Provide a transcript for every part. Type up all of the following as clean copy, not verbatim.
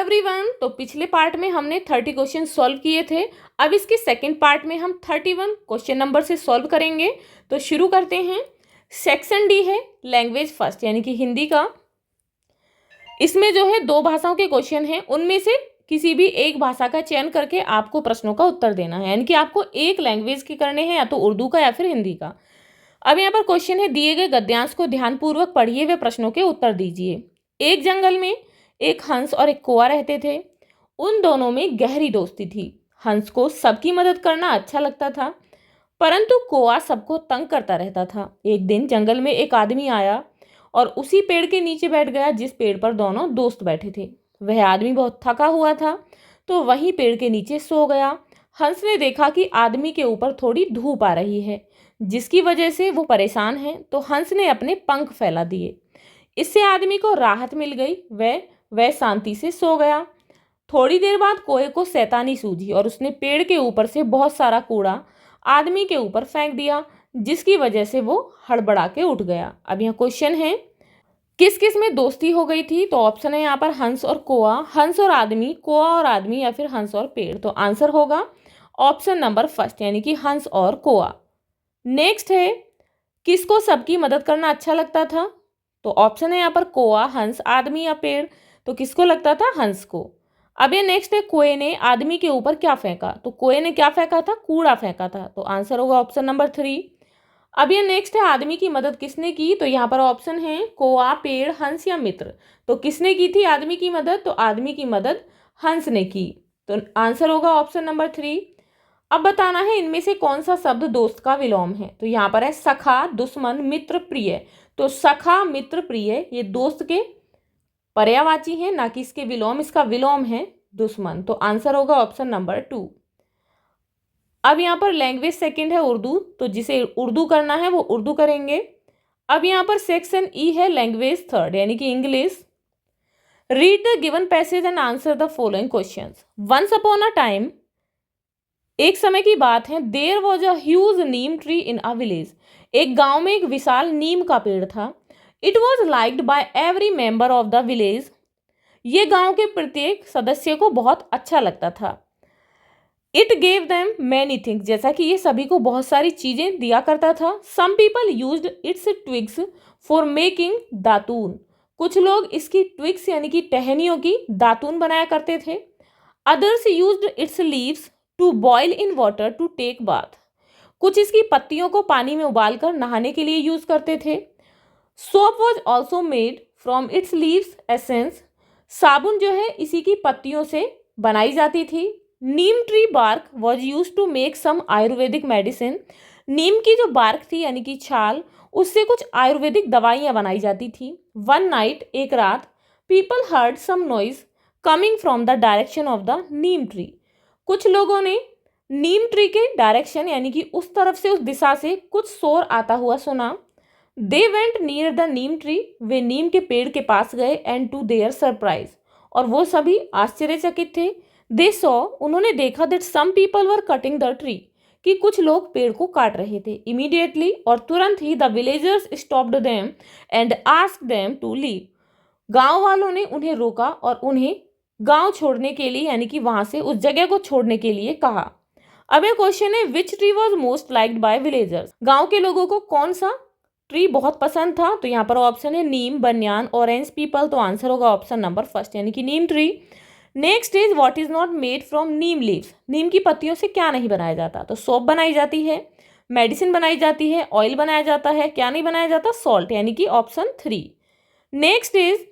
Everyone. तो पिछले part में हमने 30 क्वेश्चन सॉल्व किए थे। अब इसके सेकंड पार्ट में हम 31 क्वेश्चन नंबर से सॉल्व करेंगे। तो शुरू करते हैं। सेक्शन डी है लैंग्वेज फर्स्ट यानी कि हिंदी का। इसमें जो है 2 भाषाओं के क्वेश्चन हैं, उनमें से किसी भी एक भाषा का चयन करके आपको प्रश्नों का उत्तर देना है, यानी कि आपको एक लैंग्वेज के करने हैं, या तो उर्दू का या फिर हिंदी का। अब यहाँ पर क्वेश्चन है, दिए गए गद्यांश को ध्यानपूर्वक पढ़िए व प्रश्नों के उत्तर दीजिए। एक जंगल में एक हंस और एक कौवा रहते थे। उन दोनों में गहरी दोस्ती थी। हंस को सबकी मदद करना अच्छा लगता था, परंतु कौवा सबको तंग करता रहता था। एक दिन जंगल में एक आदमी आया और उसी पेड़ के नीचे बैठ गया जिस पेड़ पर दोनों दोस्त बैठे थे। वह आदमी बहुत थका हुआ था, तो वहीं पेड़ के नीचे सो गया। हंस ने देखा कि आदमी के ऊपर थोड़ी धूप आ रही है, जिसकी वजह से वो परेशान है, तो हंस ने अपने पंख फैला दिए। इससे आदमी को राहत मिल गई। वह शांति से सो गया। थोड़ी देर बाद कौवे को शैतानी सूझी और उसने पेड़ के ऊपर से बहुत सारा कूड़ा आदमी के ऊपर फेंक दिया, जिसकी वजह से वो हड़बड़ा के उठ गया। अब यहाँ क्वेश्चन है, किस किस में दोस्ती हो गई थी? तो ऑप्शन है यहाँ पर हंस और कौवा, हंस और आदमी, कौवा और आदमी, या फिर हंस और पेड़। तो आंसर होगा ऑप्शन नंबर फर्स्ट यानी कि हंस और कौवा। नेक्स्ट है, किसको सबकी मदद करना अच्छा लगता था? तो ऑप्शन है यहाँ पर कौवा, हंस, आदमी या पेड़। तो किसको लगता था? हंस को। अब ये नेक्स्ट है, कौवे ने आदमी के ऊपर क्या फेंका? तो कौवे ने क्या फेंका था? कूड़ा फेंका था। तो आंसर होगा ऑप्शन नंबर 3। अब ये नेक्स्ट है, आदमी की मदद किसने की? तो यहाँ पर ऑप्शन है कौवा, पेड़, हंस या मित्र। तो किसने की थी आदमी की मदद? तो आदमी की मदद हंस ने की। तो आंसर होगा ऑप्शन नंबर 3। अब बताना है इनमें से कौन सा शब्द दोस्त का विलोम है। तो यहाँ पर है सखा, दुश्मन, मित्र, प्रिय। तो सखा, मित्र, प्रिय ये दोस्त के पर्यायवाची हैं, ना कि इसके विलोम। इसका विलोम है दुश्मन। तो आंसर होगा ऑप्शन नंबर 2। अब यहाँ पर लैंग्वेज सेकंड है उर्दू, तो जिसे उर्दू करना है वो उर्दू करेंगे। अब यहाँ पर सेक्शन ई है लैंग्वेज थर्ड यानी कि English. Read the given passage and answer the following questions. Once upon a time, एक समय की बात है, there was a huge neem tree in a village. एक गांव में एक विशाल नीम का पेड़ था। It was liked by every member of the village. ये गांव के प्रत्येक सदस्य को बहुत अच्छा लगता था। It gave them many things, जैसा कि ये सभी को बहुत सारी चीजें दिया करता था। Some people used its twigs for making datun. कुछ लोग इसकी ट्विग्स यानी कि टहनियों की दातून बनाया करते थे। Others used its leaves to boil in water to take bath. कुछ इसकी पत्तियों को पानी में उबालकर नहाने के लिए यूज करते थे। Soap was also made from its leaves essence. साबुन जो है इसी की पत्तियों से बनाई जाती थी। Neem tree bark was use to make some Ayurvedic medicine. नीम की जो बार्क थी यानी कि छाल, उससे कुछ आयुर्वेदिक दवाइयाँ बनाई जाती थी। वन नाइट, एक रात, people heard some noise coming from the direction of the neem tree. कुछ लोगों ने नीम ट्री के डायरेक्शन यानी कि उस तरफ से, उस दिशा से कुछ शोर आता हुआ सुना। They went near the neem tree. वे नीम के पेड़ के पास गए। एंड टू देयर सरप्राइज, और वो सभी आश्चर्यचकित थे। दे सॉ, उन्होंने देखा, that some people were cutting the tree, कि कुछ लोग पेड़ को काट रहे थे। इमीडिएटली, और तुरंत ही, the villagers stopped them and asked them to leave. गांव वालों ने उन्हें रोका और उन्हें गांव छोड़ने के लिए यानी कि वहां से उस जगह को छोड़ने के लिए कहा। अब ये क्वेश्चन है, which tree was most liked by villagers. गांव के लोगों को कौन सा ट्री बहुत पसंद था? तो यहाँ पर ऑप्शन है नीम, बनियान, ऑरेंज, पीपल। तो आंसर होगा ऑप्शन नंबर फर्स्ट यानी कि neem tree. Next is what is not made from neem leaves. नीम की पत्तियों से क्या नहीं बनाया जाता? तो सोप बनाई जाती है, मेडिसिन बनाई जाती है, ऑयल बनाया जाता है, क्या नहीं बनाया जाता? सॉल्ट, यानी कि option 3। Next is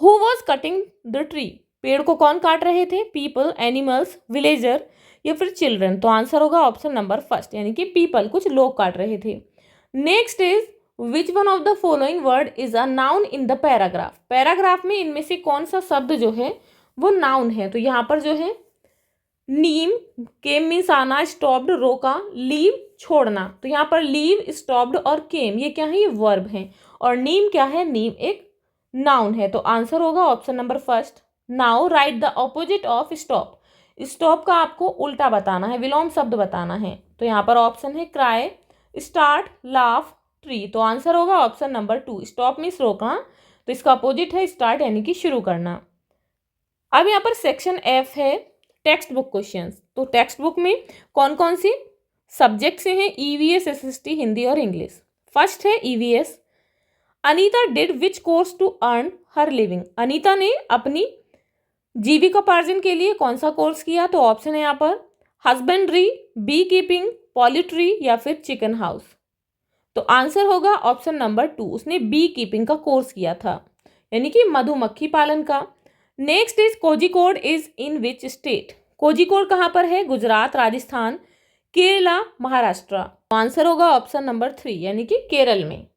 who was cutting the tree. पेड़ को कौन काट रहे थे? पीपल, एनिमल्स, विलेजर या फिर चिल्ड्रन। तो आंसर होगा ऑप्शन नंबर फर्स्ट यानी कि पीपल, कुछ लोग काट रहे थे। Next is which one of the following word is a noun in the paragraph. Paragraph में इनमें से कौन सा शब्द जो है वो नाउन है? तो यहाँ पर जो है नीम, केम मीन्स आना, स्टॉप्ड रोका, लीव छोड़ना। तो यहाँ पर लीव, स्टॉप्ड और केम ये क्या है? ये वर्ब है। और नीम क्या है? नीम एक नाउन है। तो आंसर होगा option number first. Now right the opposite of stop. Stop का आपको उल्टा बताना है, विलोम शब्द बताना है। तो यहाँ पर ऑप्शन है क्राई, स्टार्ट, लाफ, ट्री। तो आंसर होगा ऑप्शन नंबर 2। स्टॉप मीन्स रोकना, तो इसका अपोजिट है स्टार्ट यानी कि शुरू करना। अब यहाँ पर सेक्शन एफ है टेक्स्ट बुक क्वेश्चंस। तो टेक्स्ट बुक में कौन कौन सी सब्जेक्ट से हैं? ईवीएस, एसएसटी, हिंदी और इंग्लिश। फर्स्ट है EVS. Anita did which course to earn her living? Anita ने अपनी जीविकोपार्जन के लिए कौन सा कोर्स किया? तो ऑप्शन है यहाँ पर हस्बेंड्री, बी कीपिंग, पोल्ट्री या फिर चिकन हाउस। तो आंसर होगा ऑप्शन नंबर 2, उसने बी कीपिंग का कोर्स किया था, यानी कि मधुमक्खी पालन का। Next is Kozhikode is in which state? Kozhikode कहाँ पर है? गुजरात, राजस्थान, केरला, महाराष्ट्र। तो आंसर होगा ऑप्शन नंबर 3, यानी कि केरल में।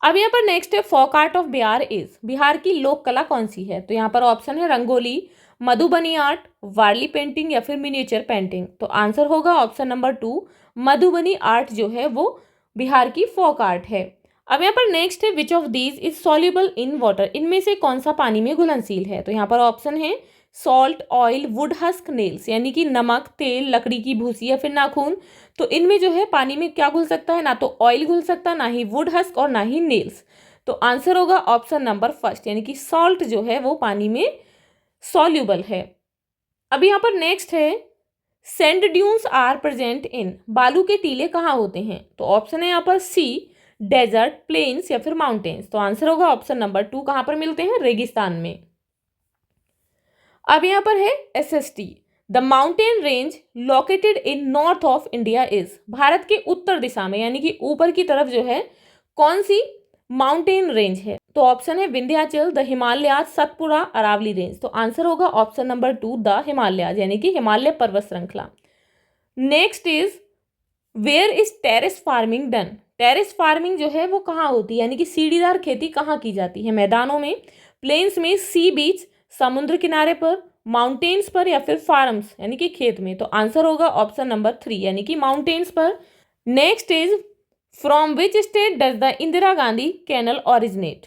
अब यहाँ पर नेक्स्ट है folk art of Bihar is? Bihar की लोक कला कौन सी है? तो यहाँ पर ऑप्शन है रंगोली, मधुबनी आर्ट, वारली पेंटिंग या फिर मिनिएचर पेंटिंग। तो आंसर होगा ऑप्शन नंबर 2, मधुबनी आर्ट जो है वो बिहार की फोक आर्ट है। अब यहाँ पर नेक्स्ट है which of these is soluble in water? इनमें से कौन सा पानी में घुलनशील है? तो यहाँ पर ऑप्शन है salt, oil, would husk, nails, यानी कि नमक, तेल, लकड़ी की भूसी या फिर नाखून। तो इनमें जो है पानी में क्या घुल सकता है? ना तो ऑयल घुल सकता, ना ही वुड हस्क और ना ही नेल्स। तो आंसर होगा ऑप्शन नंबर 1, यानी कि सॉल्ट जो है वो पानी में सॉल्युबल है। अब यहाँ पर नेक्स्ट है sand dunes are present in? बालू के टीले कहाँ होते हैं? तो ऑप्शन है यहाँ पर सी, डेजर्ट, प्लेन्स या फिर माउंटेन्स। तो आंसर होगा ऑप्शन नंबर 2, कहाँ पर मिलते हैं? रेगिस्तान में। अब यहाँ पर है SST. The mountain range located in north of India is? Bharat के उत्तर दिशा में, यानी कि ऊपर की तरफ जो है कौन सी माउंटेन रेंज है? तो ऑप्शन है विंध्याचल, द हिमालयाज, सतपुड़ा, अरावली रेंज। तो आंसर होगा ऑप्शन नंबर 2, द हिमालयाज, यानी कि हिमालय पर्वत श्रृंखला। Next is where is terrace farming done? Terrace farming जो है वो कहाँ होती है, यानी कि सीढ़ीदार खेती कहाँ की जाती है? मैदानों में, प्लेन्स में, सी बीच, समुद्र किनारे पर, माउंटेन्स पर या फिर फार्म्स यानी कि खेत में। तो आंसर होगा ऑप्शन नंबर 3, यानी कि माउंटेन्स पर। Next is from which state does the Indira Gandhi canal originate?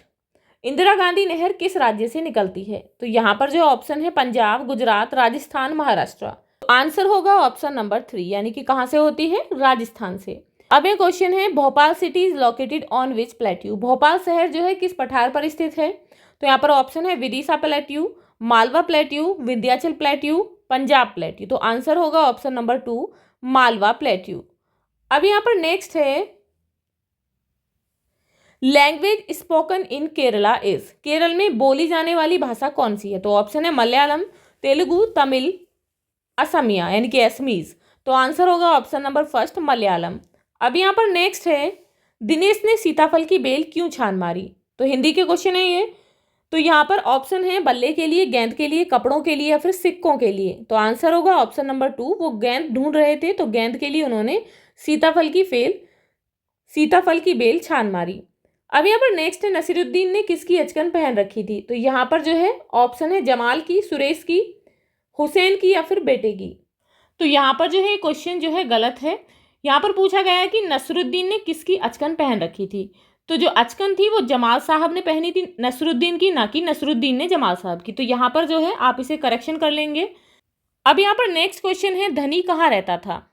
Indira Gandhi नहर किस राज्य से निकलती है? तो यहाँ पर जो ऑप्शन है पंजाब, गुजरात, राजस्थान, महाराष्ट्र। तो आंसर होगा ऑप्शन नंबर 3, यानी कि कहाँ से होती है? राजस्थान से। अब ये क्वेश्चन है Bhopal city is located on which plateau? Bhopal शहर जो है किस पठार पर स्थित है? तो यहाँ पर ऑप्शन है Vidisha plateau, Malwa plateau, Vindhyachal plateau, Punjab plateau. तो आंसर होगा ऑप्शन नंबर 2, मालवा प्लेट्यू। अब यहाँ पर नेक्स्ट है language spoken in Kerala is? Kerala में बोली जाने वाली भाषा कौन सी है? तो ऑप्शन है मलयालम, तेलुगु, तमिल, असमिया यानी कि असमीज। तो आंसर होगा ऑप्शन नंबर 1, मलयालम। अब यहाँ पर नेक्स्ट है दिनेश ने सीताफल की बेल क्यों छान मारी? तो हिंदी के क्वेश्चन है ये। तो यहाँ पर ऑप्शन है बल्ले के लिए, गेंद के लिए, कपड़ों के लिए या फिर सिक्कों के लिए। तो आंसर होगा ऑप्शन नंबर 2, वो गेंद ढूंढ रहे थे तो गेंद के लिए उन्होंने सीताफल की बेल छान मारी। अब यहाँ पर नेक्स्ट है नसीरुद्दीन ने किसकी अचकन पहन रखी थी? तो यहाँ पर जो है ऑप्शन है जमाल की, सुरेश की, हुसैन की या फिर बेटे की। तो यहाँ पर जो है क्वेश्चन जो है गलत है। यहाँ पर पूछा गया है कि नसीरुद्दीन ने किसकी अचकन पहन रखी थी। तो जो अचकन थी वो जमाल साहब ने पहनी थी नसीरुद्दीन की, ना कि नसीरुद्दीन ने जमाल साहब की। तो यहाँ पर जो है आप इसे करेक्शन कर लेंगे। अब यहाँ पर नेक्स्ट क्वेश्चन है धनी कहाँ रहता था?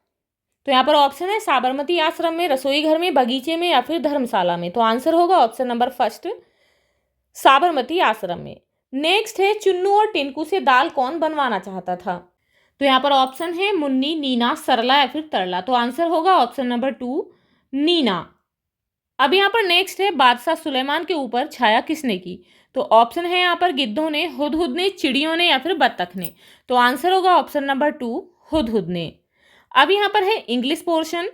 तो यहाँ पर ऑप्शन है साबरमती आश्रम में, रसोई घर में, बगीचे में या फिर धर्मशाला में। तो आंसर होगा ऑप्शन नंबर 1, साबरमती आश्रम में। नेक्स्ट है चुन्नू और टिंकू से दाल कौन बनवाना चाहता था? तो यहाँ पर ऑप्शन है मुन्नी, नीना, सरला या फिर तरला। तो आंसर होगा ऑप्शन नंबर 2, नीना। अब यहाँ पर नेक्स्ट है बादशाह सुलेमान के ऊपर छाया किसने की? तो ऑप्शन है यहाँ पर गिद्धों ने, हुदहुद ने, चिड़ियों ने या फिर बत्तख ने। तो आंसर होगा ऑप्शन नंबर 2, हुदहुद ने। अब यहाँ पर है English portion.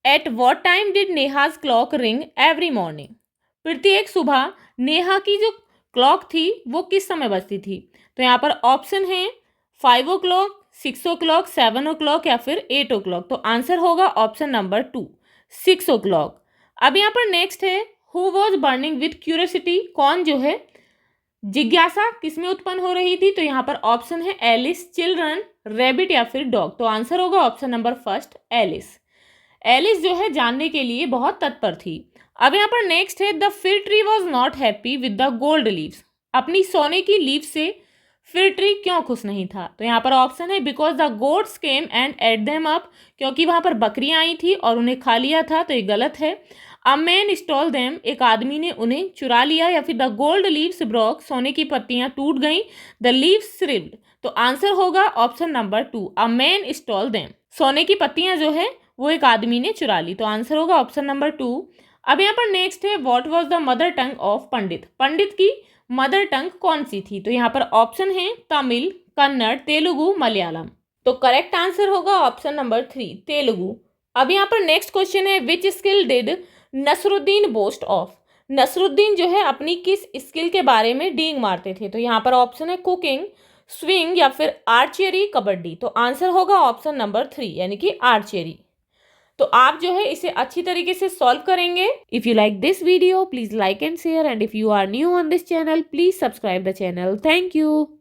At what time did Neha's clock ring every morning? प्रत्येक सुबह नेहा की जो क्लॉक थी वो किस समय बजती थी? तो यहाँ पर ऑप्शन है 5 o'clock, 6 o'clock, 7 o'clock या फिर 8 o'clock। तो आंसर होगा ऑप्शन नंबर 2, 6 o'clock। अब यहाँ पर नेक्स्ट है who was burning with curiosity? कौन जो है जिज्ञासा किसमें उत्पन्न हो रही थी? तो यहाँ पर ऑप्शन है एलिस, चिल्ड्रन, रैबिट या फिर डॉग। तो आंसर होगा ऑप्शन नंबर 1, एलिस। एलिस जो है जानने के लिए बहुत तत्पर थी। अब यहाँ पर नेक्स्ट है द फिर tree was not happy with the gold leaves? अपनी सोने की लीव से फिर ट्री क्यों खुश नहीं था? तो यहाँ पर ऑप्शन है because the gods came and ate them up, क्योंकि वहाँ पर बकरियाँ आई थी और उन्हें खा लिया था। तो ये गलत है। अ मैन स्टॉल देम, एक आदमी ने उन्हें चुरा लिया, या फिर द गोल्ड लीव्स ब्रोक, सोने की पत्तियां टूट गईं, द लीव्स श्रिव्ड। तो आंसर होगा option number 2, a man stall them. सोने की पत्तियां जो है वो एक आदमी ने चुरा ली, तो आंसर होगा ऑप्शन नंबर 2। अब यहाँ पर नेक्स्ट है, what was the mother tongue of Pandit, Pandit की मदर टंग कौन सी थी? तो यहाँ पर ऑप्शन है तमिल, कन्नड़, तेलुगु, मलयालम। तो करेक्ट आंसर होगा ऑप्शन नंबर 3, तेलुगु। अब यहाँ पर नेक्स्ट क्वेश्चन है, which skill did Nasruddin boast of, Nasruddin जो है अपनी किस स्किल के बारे में डींग मारते थे? तो यहाँ पर ऑप्शन है कुकिंग, स्विंग, या फिर आर्चरी, कबड्डी। तो आंसर होगा ऑप्शन नंबर 3 यानी कि आर्चरी। तो आप जो है इसे अच्छी तरीके से सॉल्व करेंगे। If you like this video please like and share, and if you are new on this channel please subscribe the channel. Thank you.